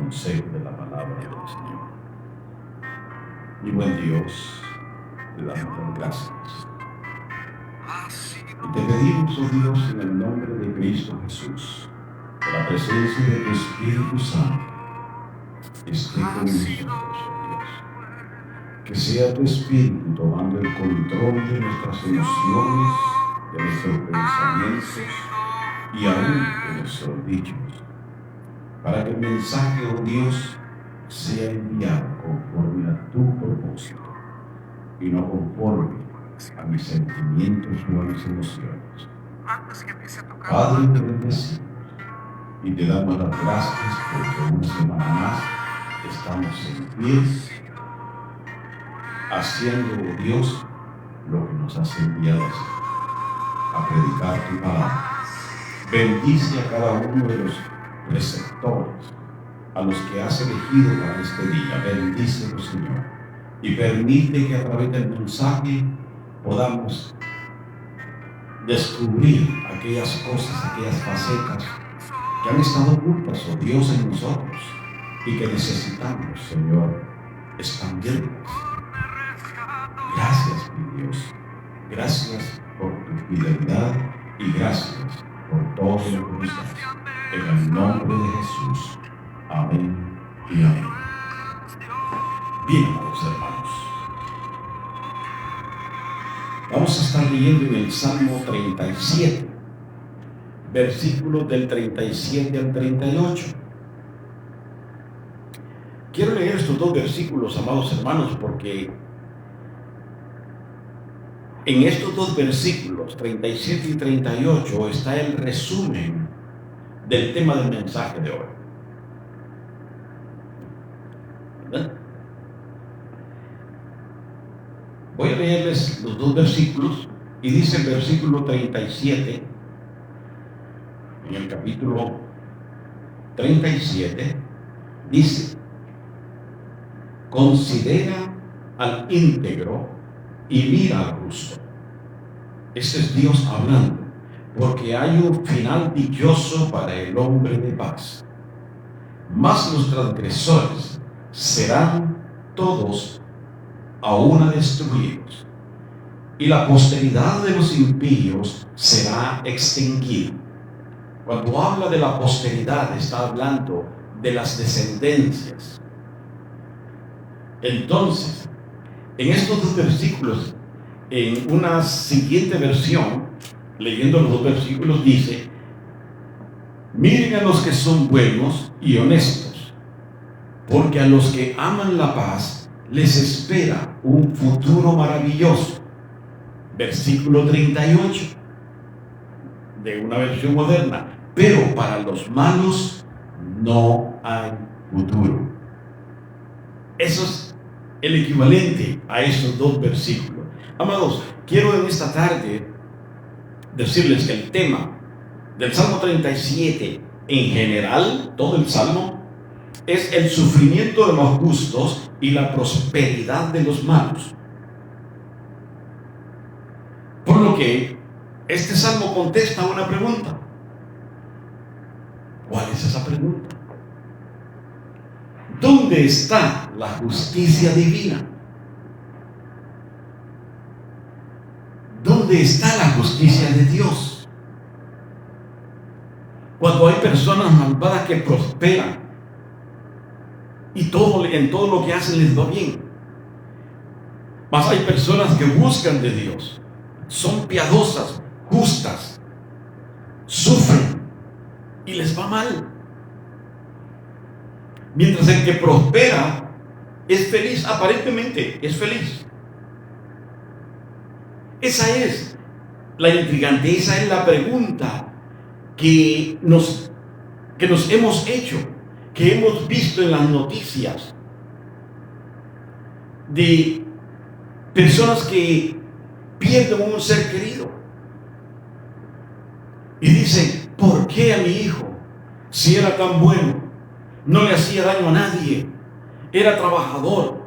consejo de la palabra del Señor. Mi buen Dios, te damos las gracias. Y te pedimos, oh Dios, en el nombre de Cristo Jesús, que la presencia de tu Espíritu Santo esté con nosotros, oh Dios. Que sea tu Espíritu tomando el control de nuestras emociones, de nuestros pensamientos y aún de nuestros dichos, para que el mensaje, oh Dios, sea enviado conforme a tu propósito y no conforme a mis sentimientos o a mis emociones. Padre, te bendecimos y te damos las gracias porque una semana más estamos en pie, haciendo, oh Dios, lo que nos has enviado a predicar tu palabra. Bendice a cada uno de los receptores, a los que has elegido para este día. Bendícelos, Señor, y permite que a través del mensaje podamos descubrir aquellas cosas, aquellas facetas que han estado ocultas, oh Dios, en nosotros y que necesitamos, Señor, expandirlas. Gracias, mi Dios. Gracias por tu fidelidad y gracias por todo lo que nos das. En el nombre de Jesús. Amén y amén. Bien, amados hermanos. Vamos a estar leyendo en el Salmo 37, versículos del 37 al 38. Quiero leer estos dos versículos, amados hermanos, porque en estos dos versículos, 37 y 38, está el resumen del tema del mensaje de hoy. ¿Verdad? Voy a leerles los dos versículos y dice el versículo 37, en el capítulo 37, dice: considera al íntegro y mira al justo. Ese es Dios hablando, porque hay un final dichoso para el hombre de paz. Mas los transgresores serán todos a una destruidos, y la posteridad de los impíos será extinguida. Cuando habla de la posteridad, está hablando de las descendencias. Entonces, en estos dos versículos, en una siguiente versión, leyendo los dos versículos, dice: miren a los que son buenos y honestos, porque a los que aman la paz les espera un futuro maravilloso. Versículo 38, de una versión moderna: pero para los malos no hay futuro. Eso es el equivalente a esos dos versículos. Amados, quiero en esta tarde decirles que el tema del Salmo 37 en general, todo el Salmo, es el sufrimiento de los justos y la prosperidad de los malos. Por lo que este Salmo contesta una pregunta. ¿Cuál es esa pregunta? ¿Dónde está la justicia divina? ¿Dónde está la justicia de Dios? Cuando hay personas malvadas que prosperan y en todo lo que hacen les va bien. Mas hay personas que buscan de Dios, son piadosas, justas, sufren y les va mal. Mientras el que prospera es feliz, aparentemente es feliz. Esa es la intrigante, esa es la pregunta que nos hemos hecho, que hemos visto en las noticias de personas que pierden un ser querido y dicen: ¿por qué a mi hijo, si era tan bueno, no le hacía daño a nadie, era trabajador?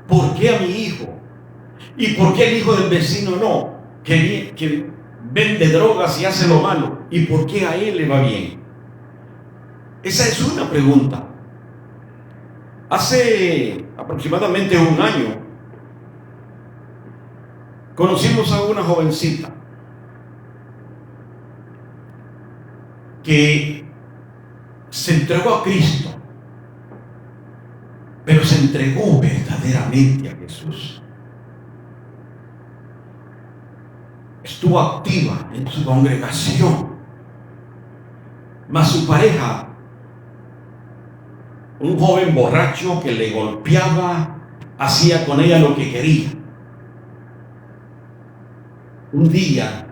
¿Por qué a mi hijo? ¿Y por qué el hijo del vecino no? Que vende drogas y hace lo malo. ¿Y por qué a él le va bien? Esa es una pregunta. Hace aproximadamente un año conocimos a una jovencita que se entregó a Cristo, pero se entregó verdaderamente a Jesús. Estuvo activa en su congregación, mas su pareja, un joven borracho que le golpeaba, hacía con ella lo que quería. Un día,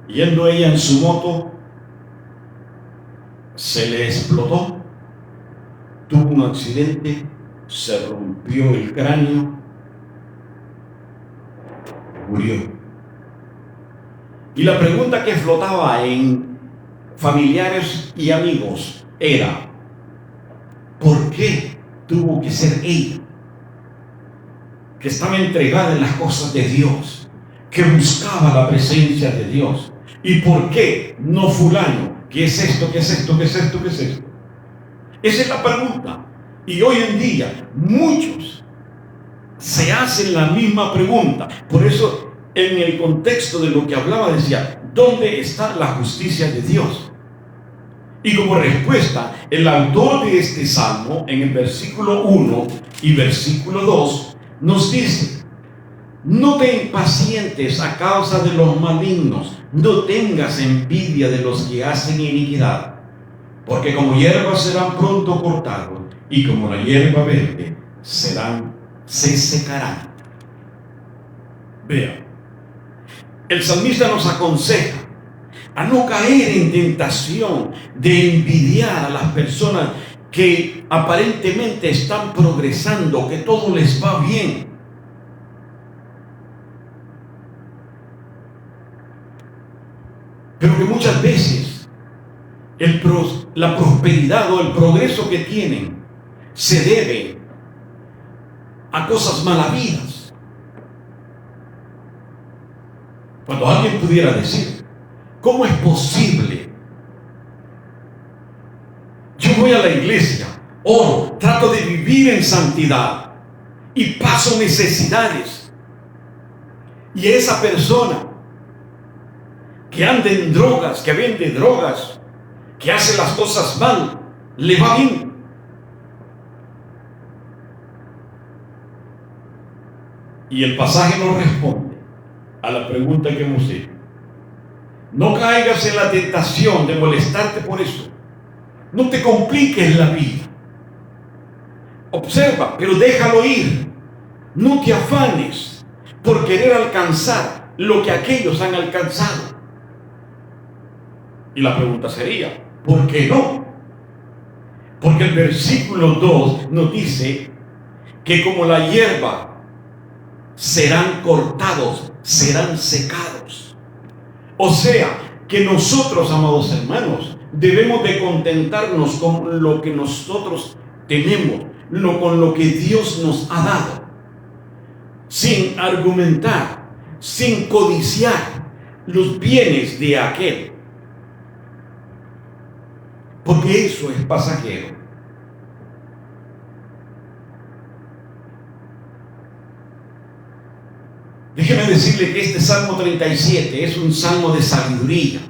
yendo ella en su moto, se le explotó, tuvo un accidente, se rompió el cráneo, murió. Y la pregunta que flotaba en familiares y amigos era: ¿por qué tuvo que ser ella, que estaba entregada en las cosas de Dios, que buscaba la presencia de Dios? ¿Y por qué no fulano? ¿Qué es esto? ¿Qué es esto? ¿Qué es esto? ¿Qué es esto? Esa es la pregunta. Y hoy en día muchos se hacen la misma pregunta. Por eso, en el contexto de lo que hablaba, decía: ¿dónde está la justicia de Dios? Y como respuesta, el autor de este salmo, en el versículo 1 y versículo 2, nos dice: no te impacientes a causa de los malignos, no tengas envidia de los que hacen iniquidad, porque como hierba serán pronto cortados, y como la hierba verde se secarán. Vean, el salmista nos aconseja a no caer en tentación de envidiar a las personas que aparentemente están progresando, que todo les va bien. Pero que muchas veces la prosperidad o el progreso que tienen se debe a cosas mal habidas. Cuando alguien pudiera decir: ¿cómo es posible? Yo voy a la iglesia, oro, trato de vivir en santidad y paso necesidades, y esa persona que anda en drogas, que vende drogas, que hace las cosas mal, le va bien? Y el pasaje nos responde a la pregunta que hemos hecho. No caigas en la tentación de molestarte por eso. No te compliques la vida. Observa, pero déjalo ir. No te afanes por querer alcanzar lo que aquellos han alcanzado. Y la pregunta sería: ¿por qué no? Porque el versículo 2 nos dice que como la hierba serán cortados, serán secados. O sea, que nosotros, amados hermanos, debemos de contentarnos con lo que nosotros tenemos, con lo que Dios nos ha dado, sin argumentar, sin codiciar los bienes de aquel, porque eso es pasajero. Déjeme decirle que este Salmo 37 es un salmo de sabiduría.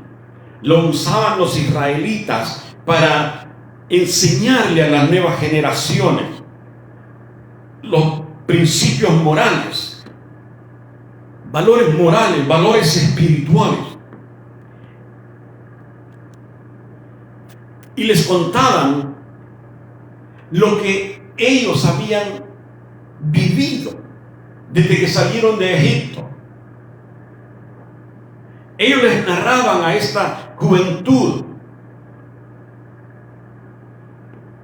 Lo usaban los israelitas para enseñarle a las nuevas generaciones los principios morales, valores espirituales. Y les contaban lo que ellos habían vivido desde que salieron de Egipto. Ellos les narraban a esta juventud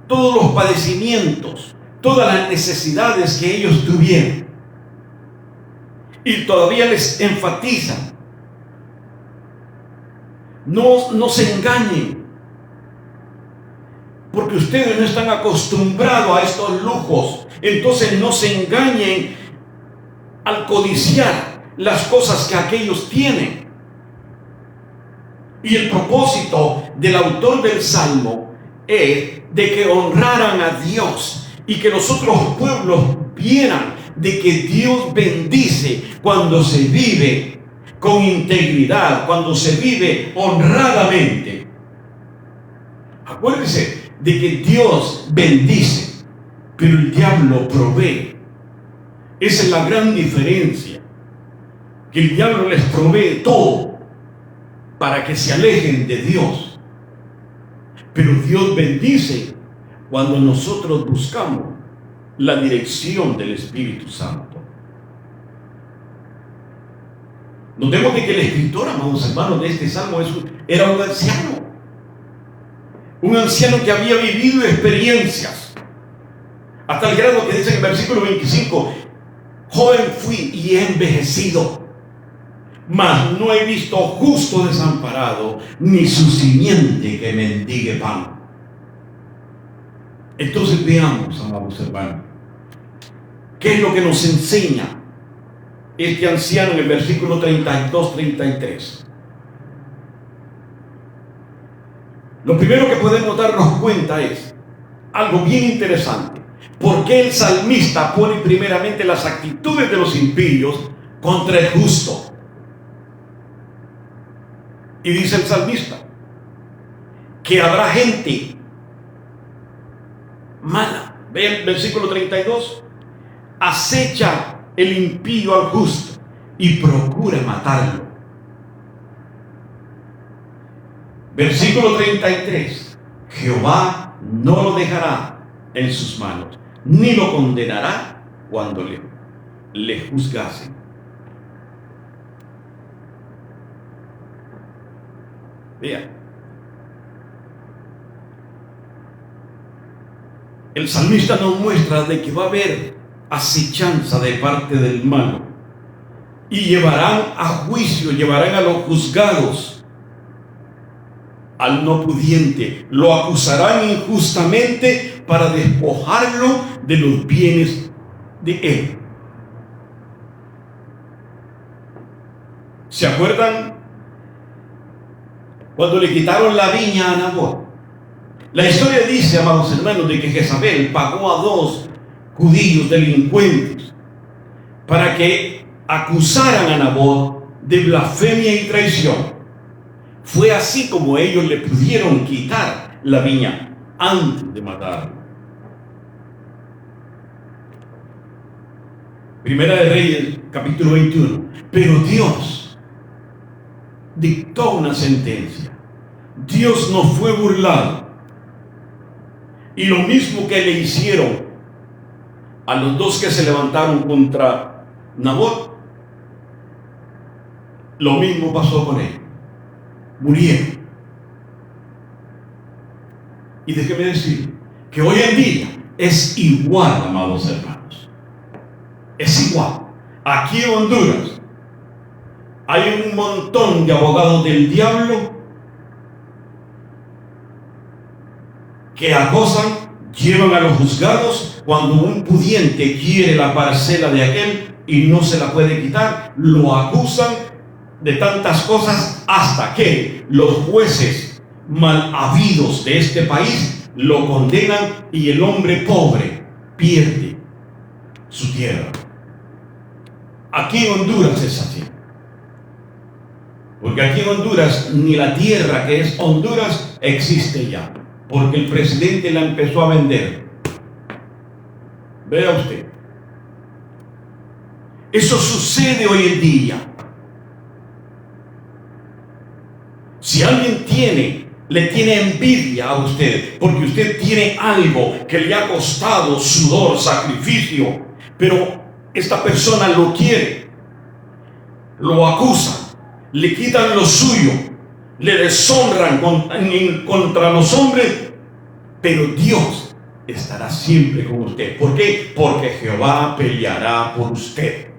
todos los padecimientos, todas las necesidades que ellos tuvieron. Y todavía les enfatizan: no se engañen, porque ustedes no están acostumbrados a estos lujos. Entonces no se engañen al codiciar las cosas que aquellos tienen. Y el propósito del autor del Salmo es de que honraran a Dios y que los otros pueblos vieran de que Dios bendice cuando se vive con integridad, cuando se vive honradamente. Acuérdense de que Dios bendice, pero el diablo provee. Esa es la gran diferencia, que el diablo les provee todo para que se alejen de Dios. Pero Dios bendice cuando nosotros buscamos la dirección del Espíritu Santo. Notemos de que el escritor, amados hermanos, de este salmo era un anciano. Un anciano que había vivido experiencias. Hasta el grado que dice en el versículo 25: joven fui y he envejecido, mas no he visto justo desamparado, ni su simiente que mendigue pan. Entonces veamos, amados hermanos, ¿qué es lo que nos enseña este anciano en el versículo 32-33? Lo primero que podemos darnos cuenta es algo bien interesante. ¿Por qué el salmista pone primeramente las actitudes de los impíos contra el justo? Y dice el salmista que habrá gente mala. Ve el versículo 32. Acecha el impío al justo y procura matarlo. Versículo 33. Jehová no lo dejará en sus manos, ni lo condenará cuando le juzgasen. Vean, el salmista nos muestra de que va a haber acechanza de parte del malo y llevarán a juicio, llevarán a los juzgados al no pudiente, lo acusarán injustamente para despojarlo de los bienes de él. ¿Se acuerdan cuando le quitaron la viña a Nabot? La historia dice, amados hermanos, de que Jezabel pagó a 2 judíos delincuentes para que acusaran a Nabot de blasfemia y traición. Fue así como ellos le pudieron quitar la viña antes de matarlo. Primera de Reyes, capítulo 21. Pero Dios dictó una sentencia. Dios no fue burlado. Y lo mismo que le hicieron a los 2 que se levantaron contra Nabot, lo mismo pasó con él. Murieron. Y déjeme decir que hoy en día es igual, amados hermanos. Es igual. Aquí en Honduras hay un montón de abogados del diablo que acosan, llevan a los juzgados cuando un pudiente quiere la parcela de aquel y no se la puede quitar, lo acusan de tantas cosas hasta que los jueces mal habidos de este país lo condenan y el hombre pobre pierde su tierra. Aquí en Honduras es así. Porque aquí en Honduras ni la tierra que es Honduras existe ya, porque el presidente la empezó a vender. Vea usted. Eso sucede hoy en día. Si alguien le tiene envidia a usted, porque usted tiene algo que le ha costado sudor, sacrificio, pero esta persona lo quiere, lo acusa, le quitan lo suyo, le deshonran contra los hombres, pero Dios estará siempre con usted. ¿Por qué? Porque Jehová peleará por usted.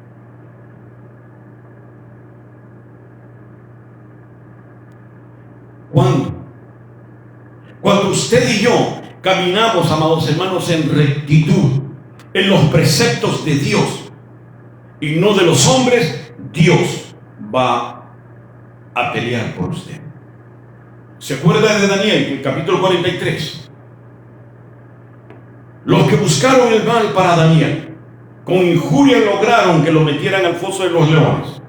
Cuando usted y yo caminamos, amados hermanos, en rectitud, en los preceptos de Dios y no de los hombres, Dios va a pelear por usted. ¿Se acuerda de Daniel, en el capítulo 43? Los que buscaron el mal para Daniel, con injuria lograron que lo metieran al foso de los leones.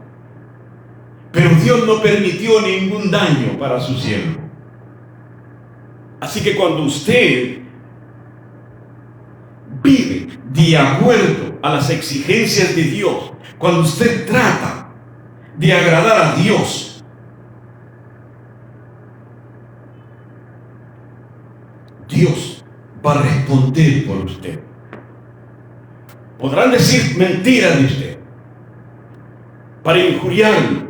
Pero Dios no permitió ningún daño para su siervo. Así que cuando usted vive de acuerdo a las exigencias de Dios, cuando usted trata de agradar a Dios, Dios va a responder por usted. Podrán decir mentiras de usted para injuriarlo,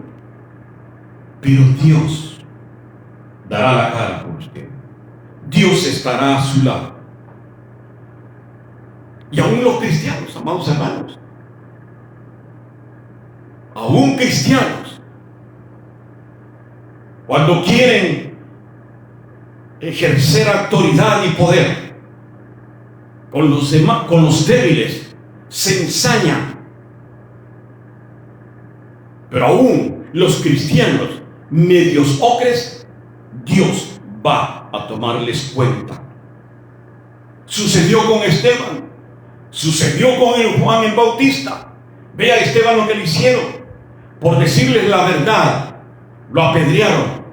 pero Dios dará la cara por usted. Dios estará a su lado. Y aún los cristianos, amados hermanos, aún cristianos, cuando quieren ejercer autoridad y poder con los demás, con los débiles, se ensañan. Pero aún los cristianos medios ocres, Dios va a tomarles cuenta. Sucedió con Esteban, sucedió con el Juan el Bautista. Vea a Esteban lo que le hicieron. Por decirles la verdad, lo apedrearon.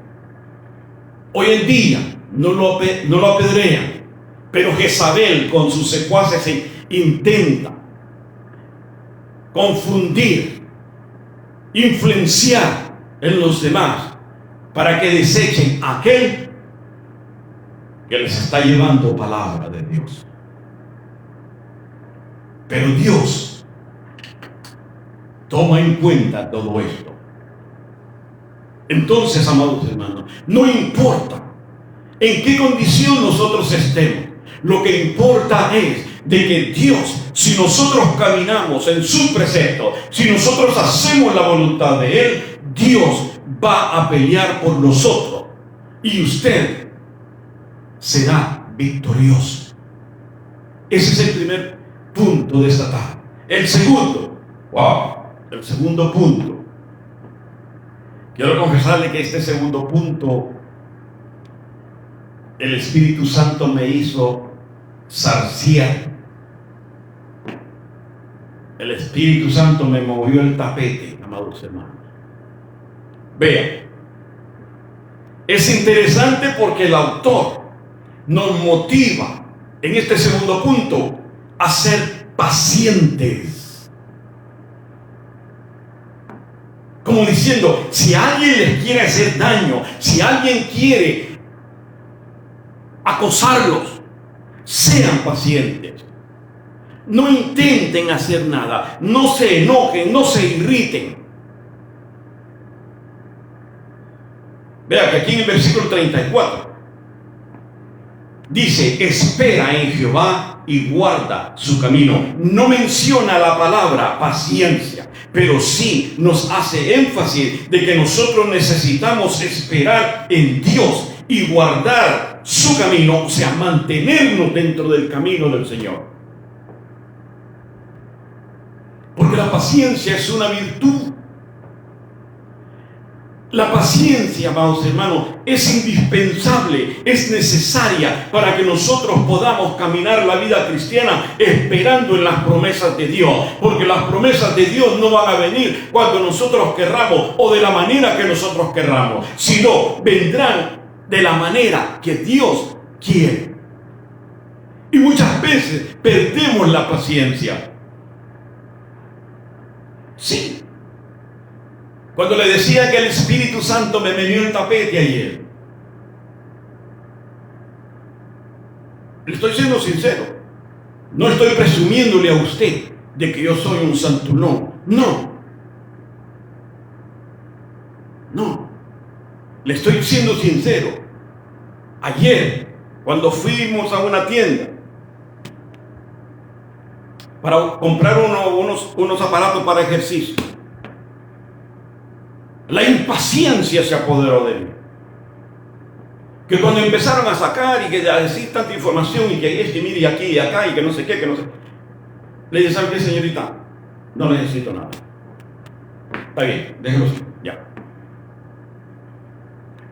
Hoy en día no lo apedrean, pero Jezabel con sus secuaces intenta confundir, influenciar en los demás para que desechen a aquel que les está llevando palabra de Dios. Pero Dios toma en cuenta todo esto. Entonces, amados hermanos, no importa en qué condición nosotros estemos, lo que importa es de que Dios, si nosotros caminamos en su precepto, si nosotros hacemos la voluntad de Él, Dios va a pelear por nosotros y usted será victorioso. Ese es el primer punto de esta tarde. El segundo punto. Quiero confesarle que este segundo punto, el Espíritu Santo me hizo zarciar. El Espíritu Santo me movió el tapete, amados hermanos. Vean, es interesante porque el autor nos motiva en este segundo punto a ser pacientes. Como diciendo, si alguien les quiere hacer daño, si alguien quiere acosarlos, sean pacientes. No intenten hacer nada, no se enojen, no se irriten. Vea que aquí en el versículo 34 dice, espera en Jehová y guarda su camino. No menciona la palabra paciencia, pero sí nos hace énfasis de que nosotros necesitamos esperar en Dios y guardar su camino, o sea, mantenernos dentro del camino del Señor. Porque la paciencia es una virtud. La paciencia, amados hermanos, es indispensable, es necesaria para que nosotros podamos caminar la vida cristiana esperando en las promesas de Dios. Porque las promesas de Dios no van a venir cuando nosotros querramos o de la manera que nosotros querramos, sino vendrán de la manera que Dios quiere. Y muchas veces perdemos la paciencia. Sí. Cuando le decía que el Espíritu Santo me metió el tapete ayer, le estoy siendo sincero. No estoy presumiéndole a usted de que yo soy un santulón. No. Le estoy siendo sincero. Ayer, cuando fuimos a una tienda para comprar unos aparatos para ejercicio, la impaciencia se apoderó de mí. Que cuando empezaron a sacar y que a decir tanta información y que este mire aquí y acá y que no sé qué, le dije, ¿sabe qué, señorita? No necesito nada. Está bien, déjelo así, ya.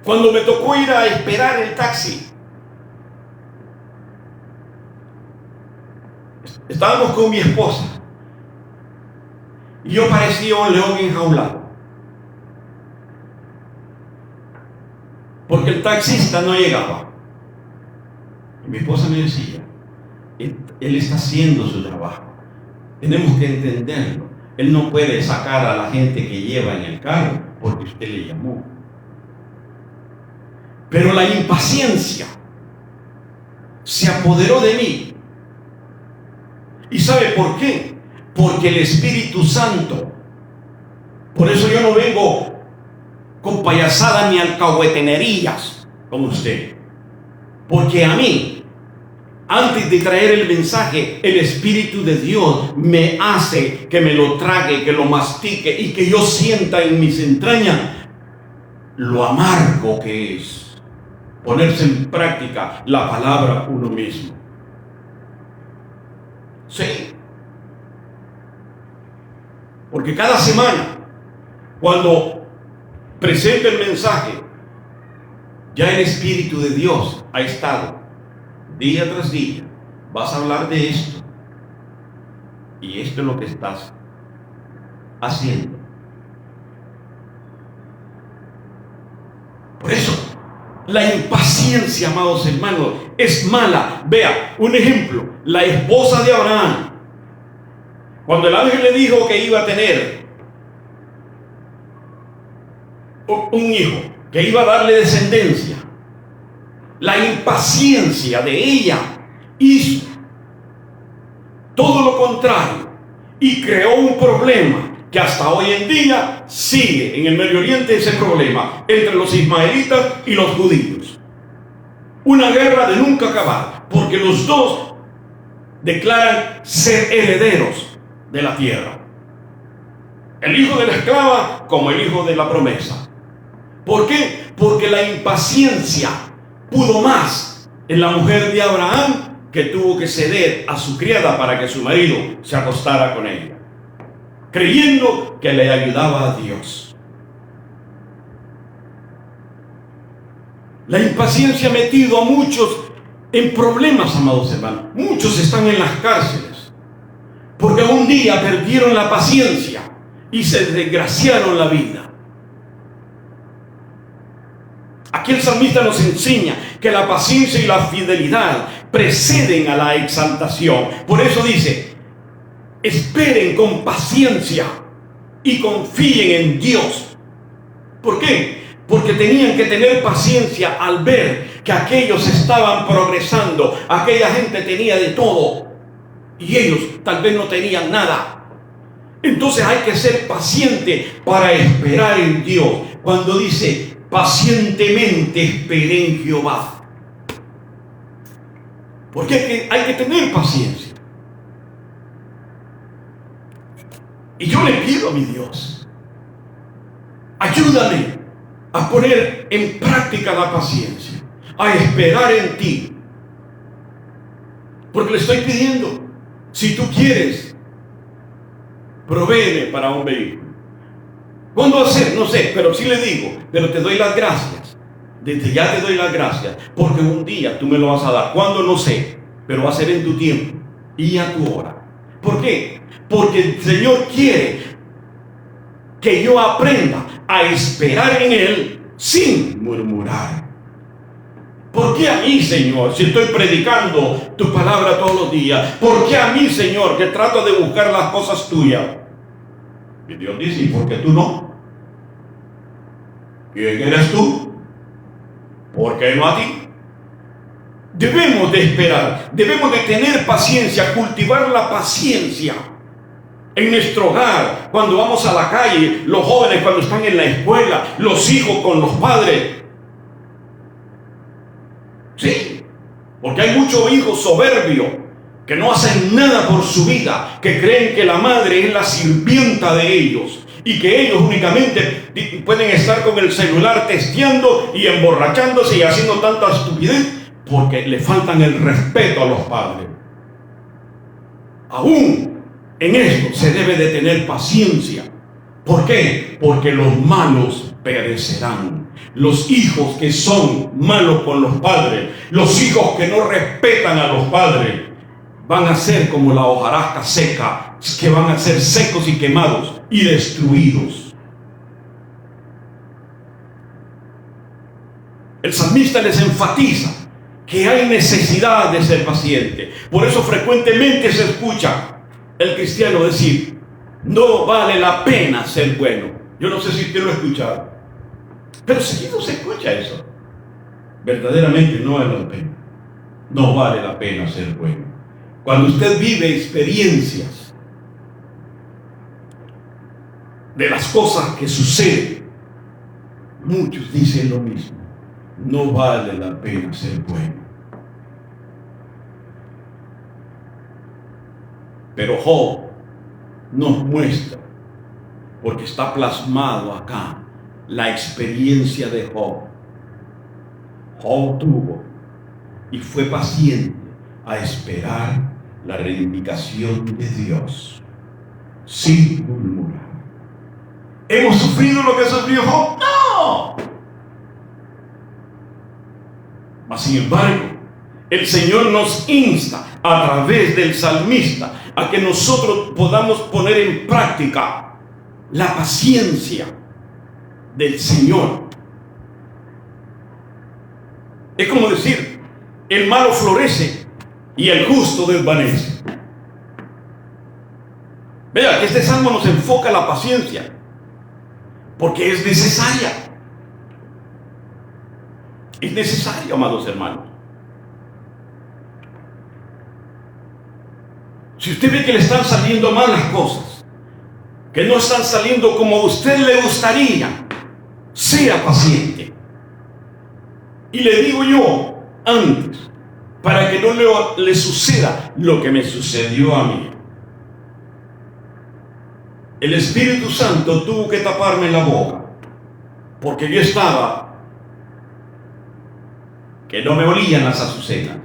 Cuando me tocó ir a esperar el taxi, Estábamos con mi esposa y yo parecía un león enjaulado, porque el taxista no llegaba. Y mi esposa me decía, él está haciendo su trabajo, tenemos que entenderlo. Él no puede sacar a la gente que lleva en el carro porque usted le llamó. Pero la impaciencia se apoderó de mí. ¿Y sabe por qué? Porque el Espíritu Santo, por eso yo no vengo con payasadas ni alcahuetenerías con usted, porque a mí, antes de traer el mensaje, el Espíritu de Dios me hace que me lo trague, que lo mastique y que yo sienta en mis entrañas lo amargo que es ponerse en práctica la palabra uno mismo. Sí. Porque cada semana, cuando presento el mensaje, ya el Espíritu de Dios ha estado día tras día. Vas a hablar de esto. Y esto es lo que estás haciendo. Por eso, la impaciencia, amados hermanos, es mala. Vea, un ejemplo, la esposa de Abraham, cuando el ángel le dijo que iba a tener un hijo, que iba a darle descendencia, la impaciencia de ella hizo todo lo contrario y creó un problema que hasta hoy en día sigue en el Medio Oriente, ese problema entre los ismaelitas y los judíos. Una guerra de nunca acabar, porque los dos declaran ser herederos de la tierra. El hijo de la esclava como el hijo de la promesa. ¿Por qué? Porque la impaciencia pudo más en la mujer de Abraham, que tuvo que ceder a su criada para que su marido se acostara con ella, creyendo que le ayudaba a Dios. La impaciencia ha metido a muchos en problemas, amados hermanos. Muchos están en las cárceles porque un día perdieron la paciencia y se desgraciaron la vida. Aquí el salmista nos enseña que la paciencia y la fidelidad preceden a la exaltación. Por eso dice: esperen con paciencia y confíen en Dios. ¿Por qué? Porque tenían que tener paciencia al ver que aquellos estaban progresando. Aquella gente tenía de todo y ellos tal vez no tenían nada. Entonces hay que ser paciente para esperar en Dios. Cuando dice pacientemente esperé en Jehová, porque hay que tener paciencia. Y yo le pido a mi Dios, ayúdame a poner en práctica la paciencia, a esperar en ti. Porque le estoy pidiendo, si tú quieres, provéeme para un vehículo. ¿Cuándo hacer? No sé, pero sí le digo, pero te doy las gracias. Desde ya te doy las gracias, porque un día tú me lo vas a dar. ¿Cuándo? No sé, pero va a ser en tu tiempo y a tu hora. ¿Por qué? Porque el Señor quiere que yo aprenda a esperar en Él sin murmurar. ¿Por qué a mí, Señor, si estoy predicando tu palabra todos los días? ¿Por qué a mí, Señor, que trato de buscar las cosas tuyas? Y Dios dice: ¿y por qué tú no? ¿Quién eres tú? ¿Por qué no a ti? Debemos de esperar, debemos de tener paciencia, cultivar la paciencia en nuestro hogar, cuando vamos a la calle, los jóvenes cuando están en la escuela, los hijos con los padres. Sí, porque hay muchos hijos soberbios que no hacen nada por su vida, que creen que la madre es la sirvienta de ellos y que ellos únicamente pueden estar con el celular testeando y emborrachándose y haciendo tanta estupidez porque le faltan el respeto a los padres. Aún en esto se debe de tener paciencia. ¿Por qué? Porque los malos perecerán. Los hijos que son malos con los padres, los hijos que no respetan a los padres, van a ser como la hojarasca seca, que van a ser secos y quemados y destruidos. El salmista les enfatiza que hay necesidad de ser paciente. Por eso frecuentemente se escucha el cristiano decir: no vale la pena ser bueno. Yo no sé si usted lo ha escuchado, pero seguido se escucha eso. Verdaderamente no vale la pena. No vale la pena ser bueno. Cuando usted vive experiencias de las cosas que suceden, muchos dicen lo mismo: no vale la pena ser bueno. Pero Job nos muestra, porque está plasmado acá, la experiencia de Job. Job tuvo y fue paciente a esperar la reivindicación de Dios, sin murmurar. ¿Hemos sufrido lo que sufrió Job? ¡No! Mas sin embargo, el Señor nos insta a través del salmista a que nosotros podamos poner en práctica la paciencia del Señor. Es como decir: el malo florece y el justo desvanece. Vea que este salmo nos enfoca la paciencia, porque es necesaria. Es necesario, amados hermanos. Si usted ve que le están saliendo mal las cosas, que no están saliendo como a usted le gustaría, sea paciente. Y le digo yo antes, para que no le suceda lo que me sucedió a mí. El Espíritu Santo tuvo que taparme la boca, porque yo estaba que no me olían las azucenas.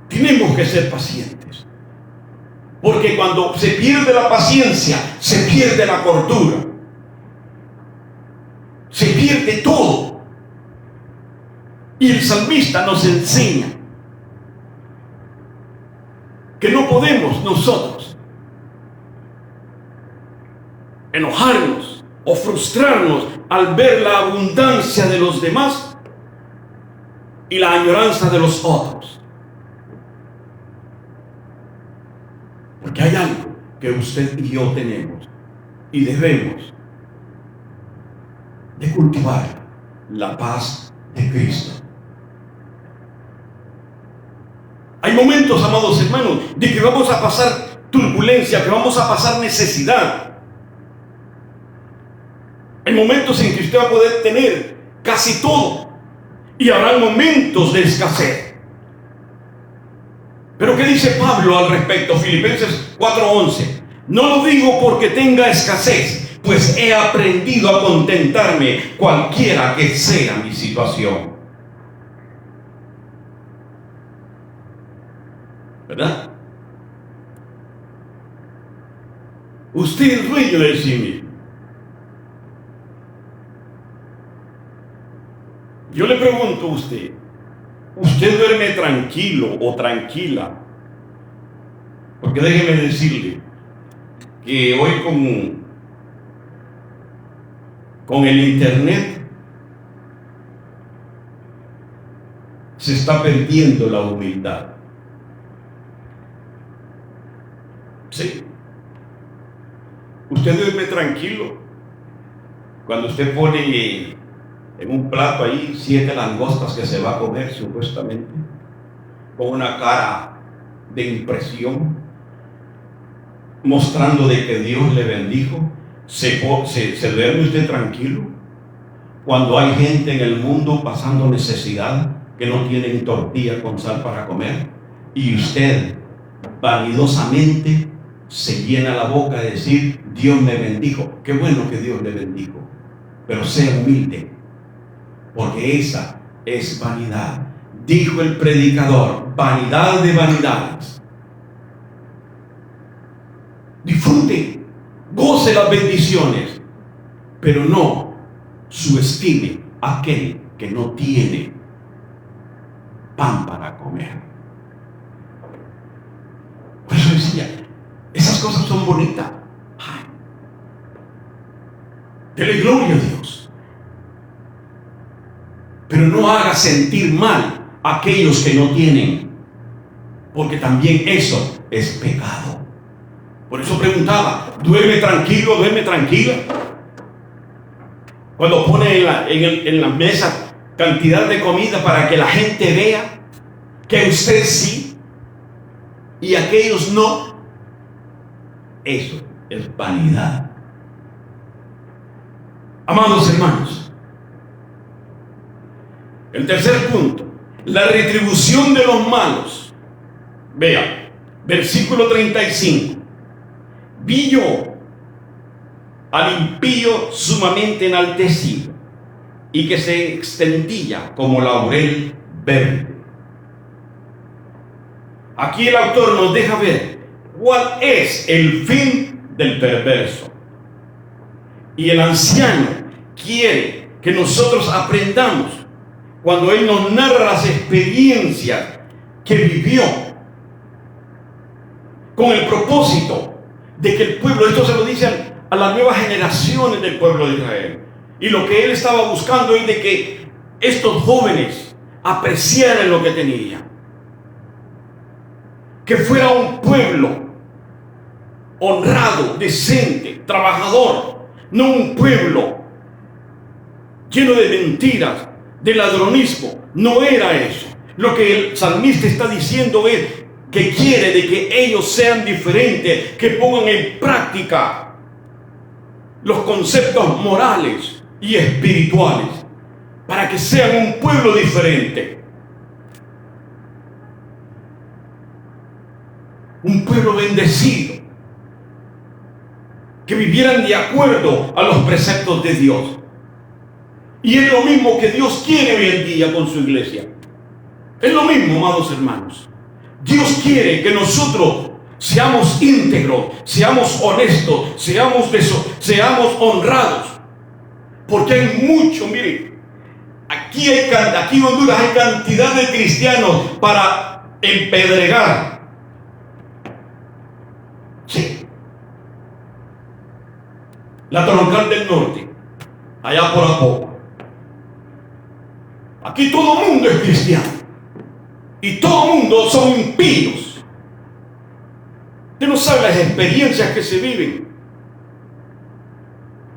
Tenemos que ser pacientes, porque cuando se pierde la paciencia, se pierde la cordura, se pierde todo. Y el salmista nos enseña que no podemos nosotros enojarnos o frustrarnos al ver la abundancia de los demás y la añoranza de los otros. Porque hay algo que usted y yo tenemos y debemos de cultivar: la paz de Cristo. Hay momentos, amados hermanos, de que vamos a pasar turbulencia, que vamos a pasar necesidad. Hay momentos en que usted va a poder tener casi todo y habrá momentos de escasez. Pero ¿qué dice Pablo al respecto? Filipenses 4:11. No lo digo porque tenga escasez, pues he aprendido a contentarme cualquiera que sea mi situación. ¿Verdad? Usted es dueño de sí mismo. Yo le pregunto a usted: ¿usted duerme tranquilo o tranquila? Porque déjeme decirle que hoy con el internet se está perdiendo la humildad. Sí. Usted duerme tranquilo cuando usted pone en un plato ahí 7 langostas que se va a comer supuestamente, con una cara de impresión, mostrando de que Dios le bendijo. ¿Se duerme usted tranquilo cuando hay gente en el mundo pasando necesidad, que no tienen tortilla con sal para comer, y usted vanidosamente se llena la boca de decir: Dios me bendijo? Qué bueno que Dios le bendijo, pero sea humilde, porque esa es vanidad. Dijo el predicador: vanidad de vanidades. Disfrute, goce las bendiciones, pero no subestime a aquel que no tiene pan para comer. comer. Por eso decía, esas cosas son bonitas. Ay, dele gloria a Dios. Pero no haga sentir mal a aquellos que no tienen, porque también eso es pecado. Por eso preguntaba, ¿duerme tranquilo, duerme tranquila? Cuando pone en la mesa cantidad de comida para que la gente vea que usted sí y aquellos no, eso es vanidad. Amados hermanos, el tercer punto, la retribución de los malos. Vea, versículo 35. Vi yo al impío sumamente enaltecido y que se extendía como laurel verde. Aquí el autor nos deja ver cuál es el fin del perverso. Y el anciano quiere que nosotros aprendamos cuando él nos narra las experiencias que vivió con el propósito de que el pueblo, esto se lo dice a las nuevas generaciones del pueblo de Israel, y lo que él estaba buscando es de que estos jóvenes apreciaran lo que tenían, que fuera un pueblo honrado, decente, trabajador, no un pueblo lleno de mentiras, de ladronismo. No era eso. Lo que el salmista está diciendo es que quiere de que ellos sean diferentes, que pongan en práctica los conceptos morales y espirituales, para que sean un pueblo diferente, un pueblo bendecido, que vivieran de acuerdo a los preceptos de Dios. Y es lo mismo que Dios quiere hoy en día con su iglesia. Es lo mismo, amados hermanos. Dios quiere que nosotros seamos íntegros, seamos honestos, seamos honrados. Porque hay mucho, miren, aquí en Honduras hay cantidad de cristianos para empedregar. Sí. La Troncal del Norte, allá por Apopa. Aquí todo el mundo es cristiano y todo el mundo son impíos. Usted no sabe las experiencias que se viven.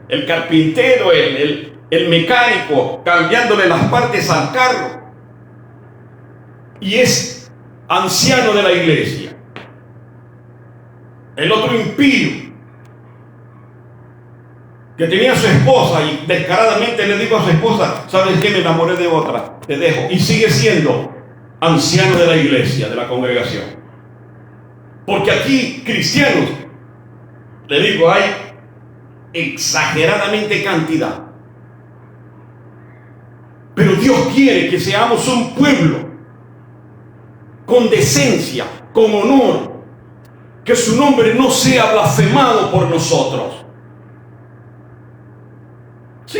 El carpintero, el mecánico, cambiándole las partes al carro, y es anciano de la iglesia. El otro impío, que tenía a su esposa y descaradamente le dijo a su esposa: ¿sabes qué? Me enamoré de otra, te dejo. Y sigue siendo anciano de la iglesia, de la congregación. Porque aquí cristianos, le digo, hay exageradamente cantidad. Pero Dios quiere que seamos un pueblo con decencia, con honor, que su nombre no sea blasfemado por nosotros. Sí.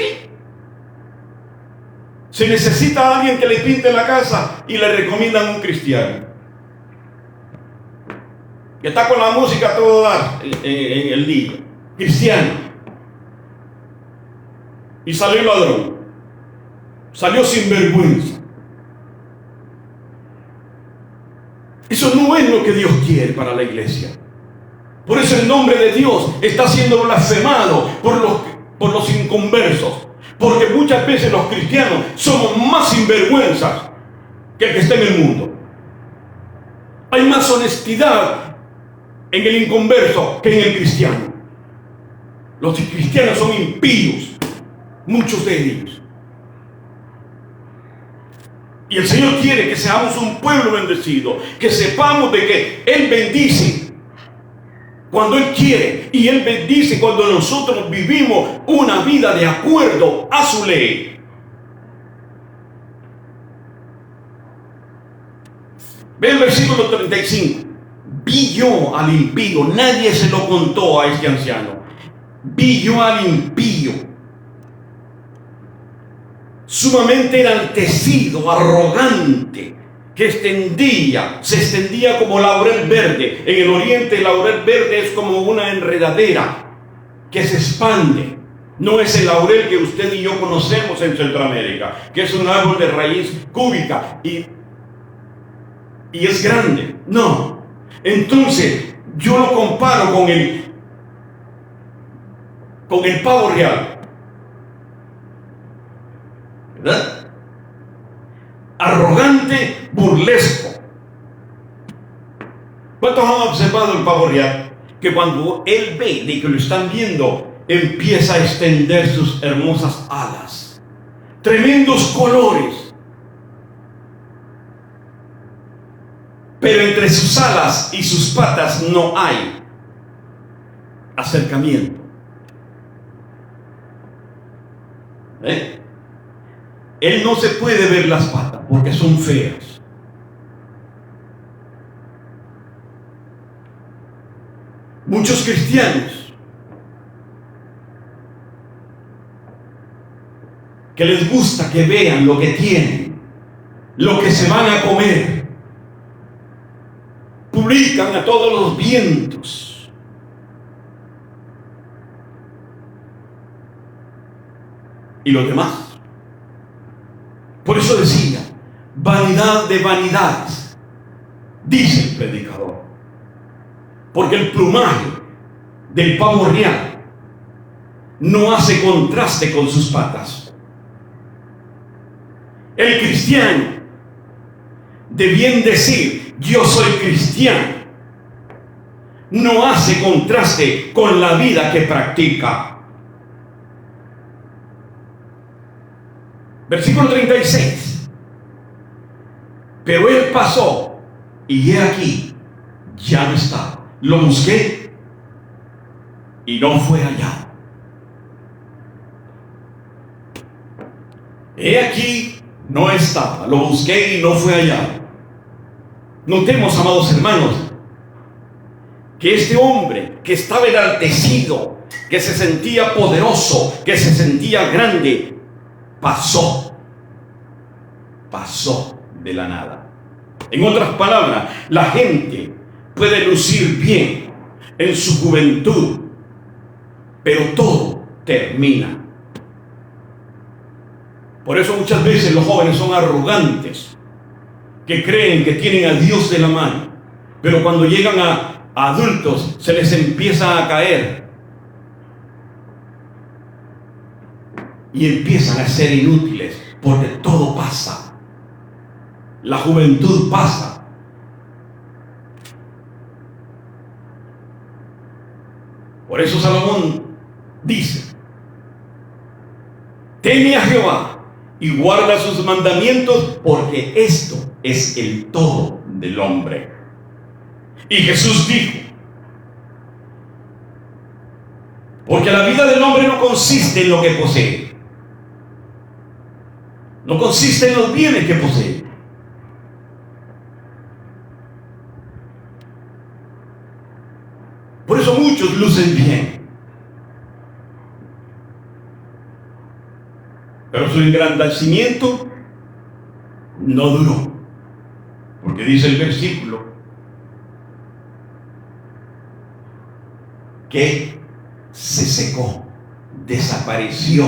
Se necesita a alguien que le pinte la casa y le recomiendan un cristiano que está con la música a todo dar en el día, cristiano, y salió ladrón, salió sinvergüenza. Eso no es lo que Dios quiere para la iglesia. Por eso el nombre de Dios está siendo blasfemado por los inconversos, porque muchas veces los cristianos somos más sinvergüenzas que el que está en el mundo. Hay más honestidad en el inconverso que en el cristiano. Los cristianos son impíos, muchos de ellos. Y el Señor quiere que seamos un pueblo bendecido, que sepamos de que Él bendice cuando Él quiere, y Él bendice cuando nosotros vivimos una vida de acuerdo a su ley. Ve el versículo 35. Vi yo al impío, nadie se lo contó a este anciano. Vi yo al impío, sumamente enaltecido, arrogante, que se extendía como laurel verde. En el oriente el laurel verde es como una enredadera que se expande. No es el laurel que usted y yo conocemos en Centroamérica, que es un árbol de raíz cúbica y es grande. No. Entonces, yo lo comparo con el pavo real. ¿Verdad? Arrogante, burlesco. ¿Cuántos han observado el pavo real? Que cuando él ve de que lo están viendo, empieza a extender sus hermosas alas. Tremendos colores. Pero entre sus alas y sus patas no hay acercamiento. Él no se puede ver las patas porque son feas. Muchos cristianos que les gusta que vean lo que tienen, lo que se van a comer, publican a todos los vientos. ¿Y los demás? Por eso decía, vanidad de vanidades, dice el predicador. Porque el plumaje del pavo real no hace contraste con sus patas. El cristiano, de bien decir, yo soy cristiano, no hace contraste con la vida que practica. Versículo 36. Pero él pasó, y he aquí, ya no estaba. Lo busqué, y no fue hallado. He aquí, no estaba. Lo busqué y no fue hallado. Notemos, amados hermanos, que este hombre que estaba enaltecido, que se sentía poderoso, que se sentía grande, pasó de la nada. En otras palabras, la gente puede lucir bien en su juventud, pero todo termina. Por eso muchas veces los jóvenes son arrogantes, que creen que tienen a Dios de la mano, pero cuando llegan a adultos se les empieza a caer y empiezan a ser inútiles, porque todo pasa. La juventud pasa. Por eso Salomón dice: teme a Jehová y guarda sus mandamientos, porque esto es el todo del hombre. Y Jesús dijo: porque la vida del hombre no consiste en lo que posee, no consiste en los bienes que posee. Por eso muchos lucen bien, pero su engrandecimiento no duró, porque dice el versículo que se secó, desapareció.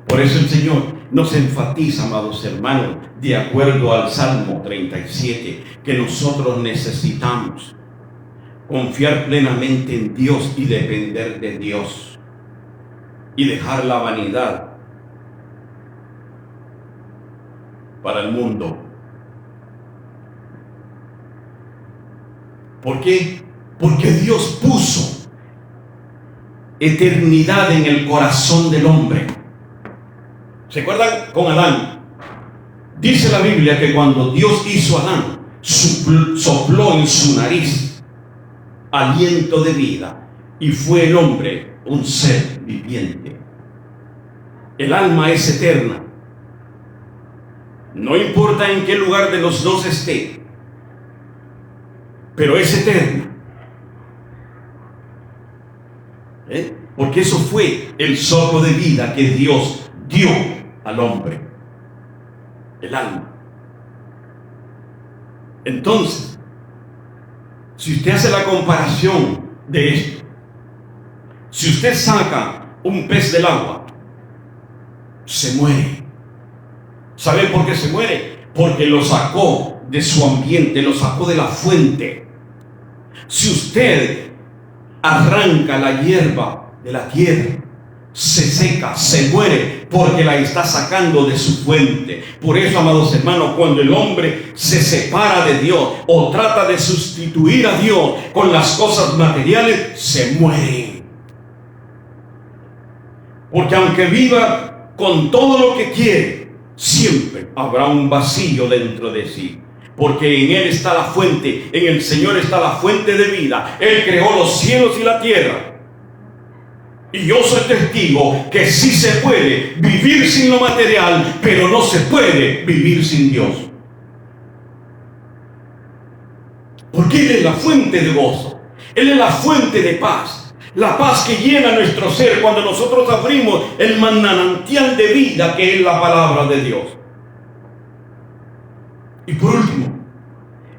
Por eso el Señor nos enfatiza, amados hermanos, de acuerdo al Salmo 37, que nosotros necesitamos confiar plenamente en Dios y depender de Dios y dejar la vanidad para el mundo. ¿Por qué? Porque Dios puso eternidad en el corazón del hombre. ¿Se acuerdan con Adán? Dice la Biblia que cuando Dios hizo a Adán, sopló en su nariz aliento de vida, y fue el hombre un ser viviente. El alma es eterna. No importa en qué lugar de los dos esté, pero es eterna. Porque eso fue el soplo de vida que Dios dio al hombre, el alma. Entonces, si usted hace la comparación de esto, si usted saca un pez del agua, se muere. ¿Sabe por qué se muere? Porque lo sacó de su ambiente, lo sacó de la fuente. Si usted arranca la hierba de la tierra, se seca, se muere, porque la está sacando de su fuente. Por eso, amados hermanos, cuando el hombre se separa de Dios o trata de sustituir a Dios con las cosas materiales, se muere. Porque aunque viva con todo lo que quiere, siempre habrá un vacío dentro de sí. Porque en Él está la fuente, en el Señor está la fuente de vida. Él creó los cielos y la tierra. Y yo soy testigo que sí se puede vivir sin lo material, pero no se puede vivir sin Dios. Porque Él es la fuente de gozo. Él es la fuente de paz. La paz que llena nuestro ser cuando nosotros abrimos el manantial de vida que es la palabra de Dios. Y por último,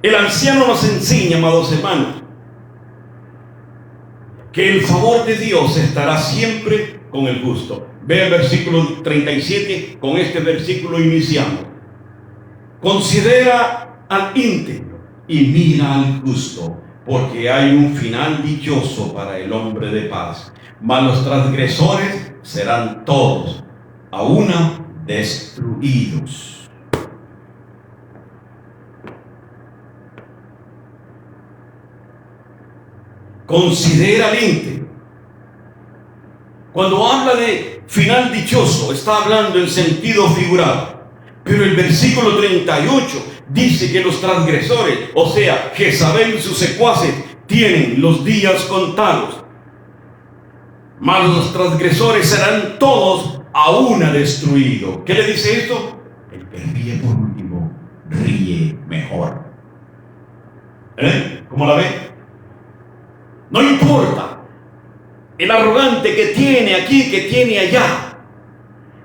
el anciano nos enseña, amados hermanos, que el favor de Dios estará siempre con el justo. Ve el versículo 37, con este versículo iniciamos. Considera al íntegro y mira al justo, porque hay un final dichoso para el hombre de paz. Mas los transgresores serán todos a una destruidos. Considera al íntegro. Cuando habla de final dichoso, está hablando en sentido figurado. Pero el versículo 38 dice que los transgresores, o sea, Jezabel y sus secuaces, tienen los días contados. Mas los transgresores serán todos a una destruidos. ¿Qué le dice esto? El que ríe por último, ríe mejor. ¿Cómo la ve? No importa el arrogante que tiene aquí, que tiene allá.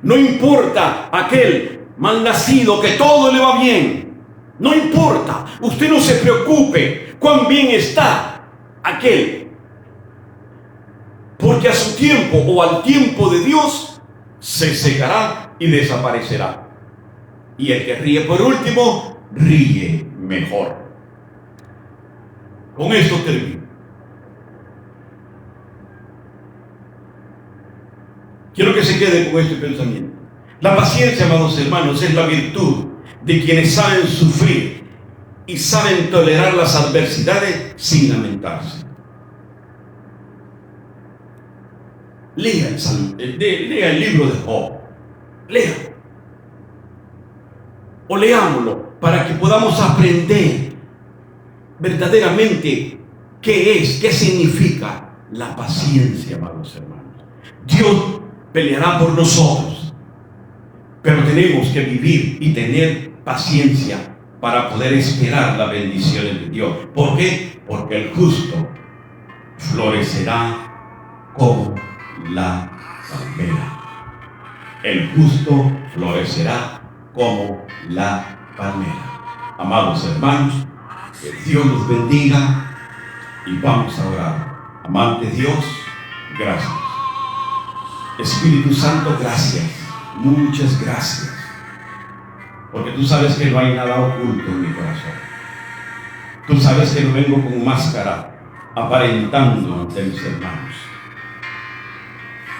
No importa aquel malnacido que todo le va bien. No importa. Usted no se preocupe cuán bien está aquel. Porque a su tiempo o al tiempo de Dios se secará y desaparecerá. Y el que ríe por último, ríe mejor. Con esto termino. Quiero que se quede con este pensamiento. La paciencia, amados hermanos, es la virtud de quienes saben sufrir y saben tolerar las adversidades sin lamentarse. Lea el libro de Job. Léalo. O leámoslo para que podamos aprender verdaderamente qué significa la paciencia, amados hermanos. Dios peleará por nosotros, pero tenemos que vivir y tener paciencia para poder esperar las bendiciones de Dios. ¿Por qué? Porque el justo florecerá como la palmera. El justo florecerá como la palmera. Amados hermanos, que Dios los bendiga y vamos a orar. Amante Dios, gracias. Espíritu Santo, gracias. Muchas gracias. Porque tú sabes que no hay nada oculto en mi corazón. Tú sabes que no vengo con máscara aparentando ante mis hermanos.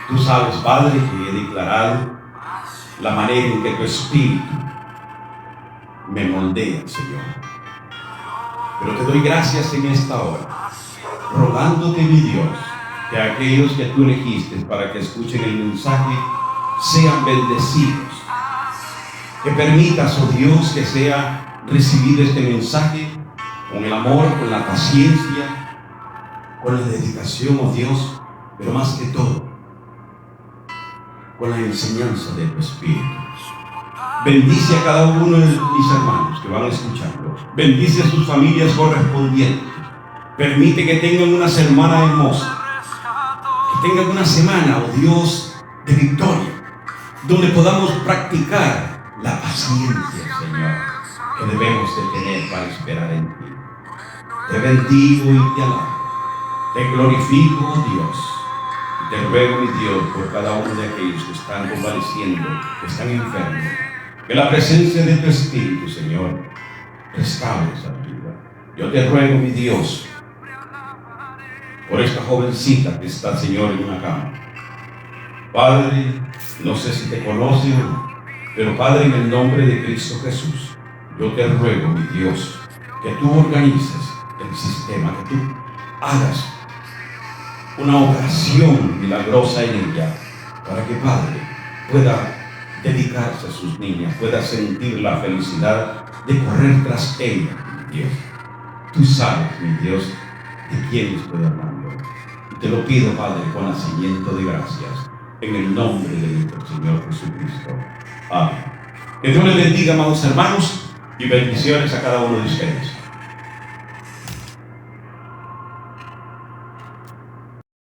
Tú sabes, Padre, que he declarado la manera en que tu Espíritu me moldea, Señor. Pero te doy gracias en esta hora, rogándote, mi Dios, que aquellos que tú elegiste para que escuchen el mensaje sean bendecidos. Que permitas, oh Dios, que sea recibido este mensaje con el amor, con la paciencia, con la dedicación, oh Dios, pero más que todo, con la enseñanza de tu Espíritu. Bendice a cada uno de mis hermanos que van a escucharlo. Bendice a sus familias correspondientes. Permite que tengan una semana hermosa. Que tengan una semana, oh Dios, de victoria, donde podamos practicar la paciencia, Señor. que debemos de tener para esperar en ti. Te bendigo y te alabo. Te glorifico, oh Dios. Y te ruego, mi Dios, por cada uno de aquellos que están convaleciendo, que están enfermos, que la presencia de tu Espíritu, Señor, restaure esa vida. Yo te ruego, mi Dios, por esta jovencita que está, Señor, en una cama. Padre, no sé si te conoce o no, pero Padre, en el nombre de Cristo Jesús, yo te ruego, mi Dios, que tú organices el sistema, que tú hagas una operación milagrosa en ella, para que Padre pueda dedicarse a sus niñas, pueda sentir la felicidad de correr tras ella, mi Dios. Tú sabes, mi Dios, de quién estoy hablando. Y te lo pido, Padre, con nacimiento de gracias, en el nombre de nuestro Señor Jesucristo. Amén. Que Dios les bendiga, amados hermanos, y bendiciones a cada uno de ustedes.